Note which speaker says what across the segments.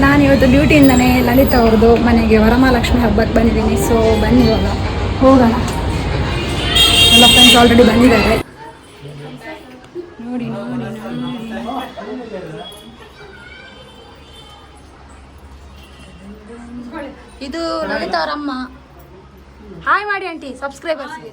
Speaker 1: ನಾನು ಇವತ್ತು ಡ್ಯೂಟಿಯಿಂದನೇ ಲಲಿತಾ ಅವ್ರದ್ದು ಮನೆಗೆ ವರಮಹಾಲಕ್ಷ್ಮಿ ಹಬ್ಬಕ್ಕೆ ಬಂದಿದ್ದೀನಿ. ಸೊ ಬನ್ನಿ ಇವಾಗ ಹೋಗೋಣ. ಎಲ್ಲ ಫ್ರೆಂಡ್ಸ್ ಆಲ್ರೆಡಿ ಬಂದಿದ್ದಾರೆ. ನೋಡಿ ನೋಡಿ ಇದು ಲಲಿತಾ ಅವ್ರ ಅಮ್ಮ. ಹಾಯ್ ಮಾಡಿ ಆಂಟಿ ಸಬ್ಸ್ಕ್ರೈಬರ್ಸ್ಗೆ.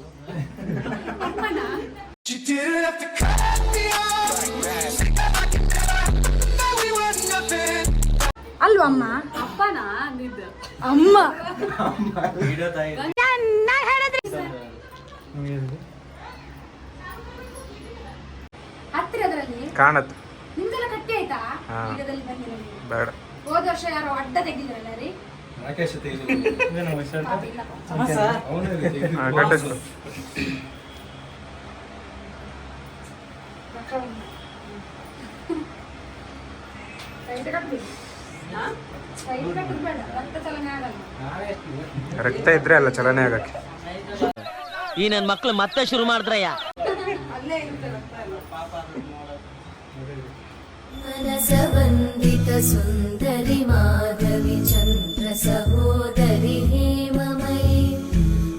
Speaker 1: ಅಲ್ವಾ ಅಮ್ಮ? ಅಪ್ಪನಾ ಅಮ್ಮ ಹತ್ತಿರದಲ್ಲಿ
Speaker 2: ಕಾಣತ್
Speaker 1: ನಿಮ್ದೆಲ್ಲ ಕಟ್ಟಿ ಆಯ್ತಾ?
Speaker 2: ಬೇಡ.
Speaker 1: ಹೋದ ವರ್ಷ ಯಾರೋ ಅಡ್ಡ ತೆಗಿದ್ರಲ್ಲ ರೀ.
Speaker 2: ರಕ್ತ ಇದ್ರೆ ಅಲ್ಲ ಚಲನೆ ಆಗಕ್ಕೆ.
Speaker 3: ಈ ನನ್ನ ಮಕ್ಳು ಮತ್ತೆ ಶುರು ಮಾಡಿದ್ರಯ್ಯ.
Speaker 4: मनसवन्दित सुन्दरि माधवि चन्द्र सहोदरि हेममयि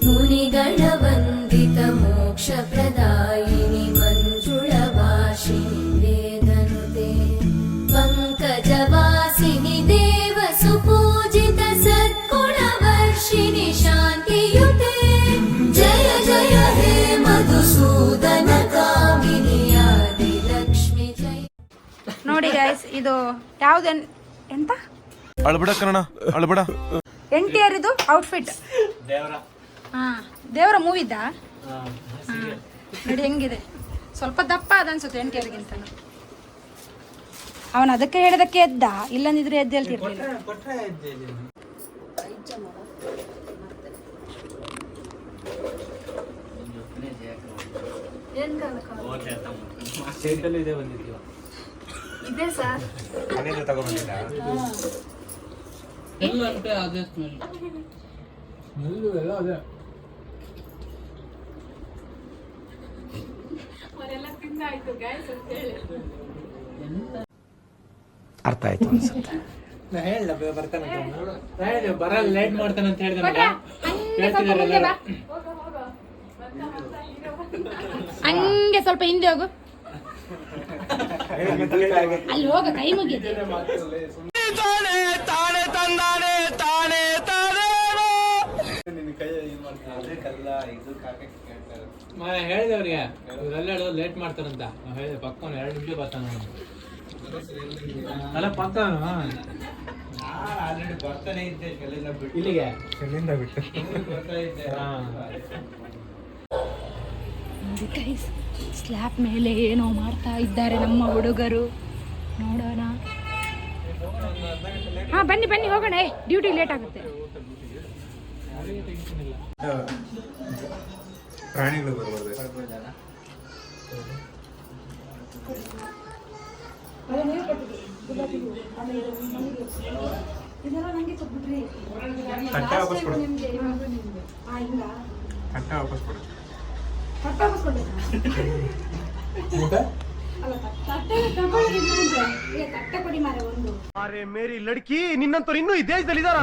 Speaker 4: मुनिगणवन्दित मोक्षप्रदायिनि मञ्जुळवासिनि वेदनुते पङ्कजवासिनि देवसुपूजित सद्गुणवर्षिणि शान्तियुते जय जय हे मधुसूदन कामिनि आदिलक्ष्मि जय.
Speaker 1: ನೋಡಿ ಗೈಸ್, ಇದು ಯಾವ್ದು ಎಂತ
Speaker 2: ಅಳ್ಬಿಡ ಕನ್ನಡ ಅಳ್ಬಿಡ
Speaker 1: NTR ಇದು ಔಟ್ಫಿಟ್. ದೇವರ ಮೂವಿದ್ದ ನೋಡಿ ಹೆಂಗಿದೆ. ಸ್ವಲ್ಪ ದಪ್ಪ ಅದನ್ಸುತ್ತೆ NTR ಗಿಂತ. ಅವನು ಅದಕ್ಕೆ ಹೇಳೋದಕ್ಕೆ ಎದ್ದ, ಇಲ್ಲಂದಿದ್ರೆ ಎದ್ದು ಹೇಳ್ತಿರ್ಲಿಲ್ಲ. ಇದೆ ಸರ್,
Speaker 2: ತಗೊಂಡಿಲ್ಲ ಅರ್ಥ ಆಯ್ತು ಅನ್ಸುತ್ತೆ.
Speaker 5: ಬರಲ್ಲ ಲೇಟ್ ಮಾಡ್ತಾನೆ ಅಂತ ಹೇಳಿದ್ರೆ
Speaker 1: ಹಂಗೆ ಸ್ವಲ್ಪ ಹಿಂದೆ ಹೋಗು. ಅಲ್ಲಿ ಹೋಗ, ಕೈ ಮುಗಿದೆ.
Speaker 5: ಹೇಳಿದವ್ರಿಗೆ ಇವರೆಲ್ಲ ಲೇಟ್ ಮಾಡ್ತಾರಂತ. ಹೇಳಿದೆ ಪಕ್ಕವನು 2 ನಿಮಿಷ ಬರ್ತಾನ. ಅಲ್ಲ ಪಕ್ಕವನು ಆಲ್ರೆಡಿ ಬರ್ತಾನೆ ಇದ್ದೆ ಇಲ್ಲಿಗೆ ಬಿಟ್ಟು.
Speaker 1: ಸ್ಲ್ಯಾಬ್ ಮೇಲೆ ಏನೋ ಮಾಡ್ತಾ ಇದ್ದಾರೆ ನಮ್ಮ ಹುಡುಗರು. ನೋಡೋಣ. ಹಾ ಬನ್ನಿ ಬನ್ನಿ ಹೋಗೋಣ. ಡ್ಯೂಟಿ ಲೇಟ್ ಆಗುತ್ತೆ.
Speaker 2: ಪ್ರಾಣಿಗಳು ಬರಬಾರ್ದು. ತಟ್ಟೆ ವಾಪಸ್ ಕೊಡು. ತಟ್ಟೆ ವಾಪಸ್ ಕೊಡು.
Speaker 6: ಅರೆ ಮೇರಿ ಲಡ್ಕಿ, ನಿನ್ನಂತವ್ರು ಇನ್ನೂ ಈ ದೇಶದಲ್ಲಿ ಇದಾರ?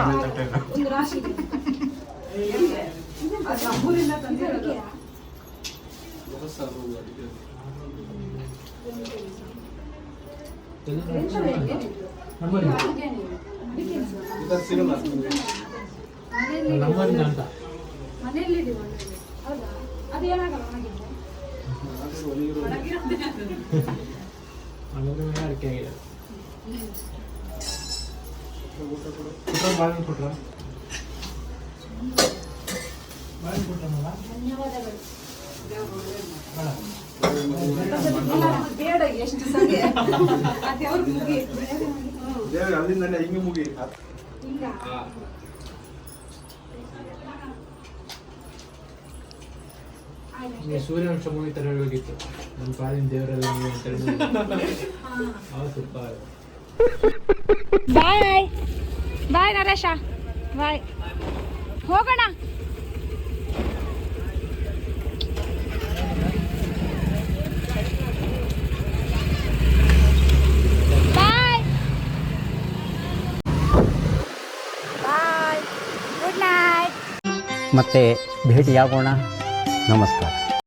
Speaker 6: ಅಲ್ಲಿಂದ ಹಿಂಗೆ ಮುಗಿ.
Speaker 5: ಸೂರ್ಯಾಂಶ ಮೂವಿ ತರ ಹೋಗಿತ್ತು. ನಮ್ಮ ಪಾಲಿನ ದೇವರೆಲ್ಲ
Speaker 1: ಬಾಯ್ ಬಾಯ್ ನರೇಶ, ಬಾಯ್. ಹೋಗೋಣ.
Speaker 7: ಮತ್ತೆ ಭೇಟಿಯಾಗೋಣ. ನಮಸ್ಕಾರ.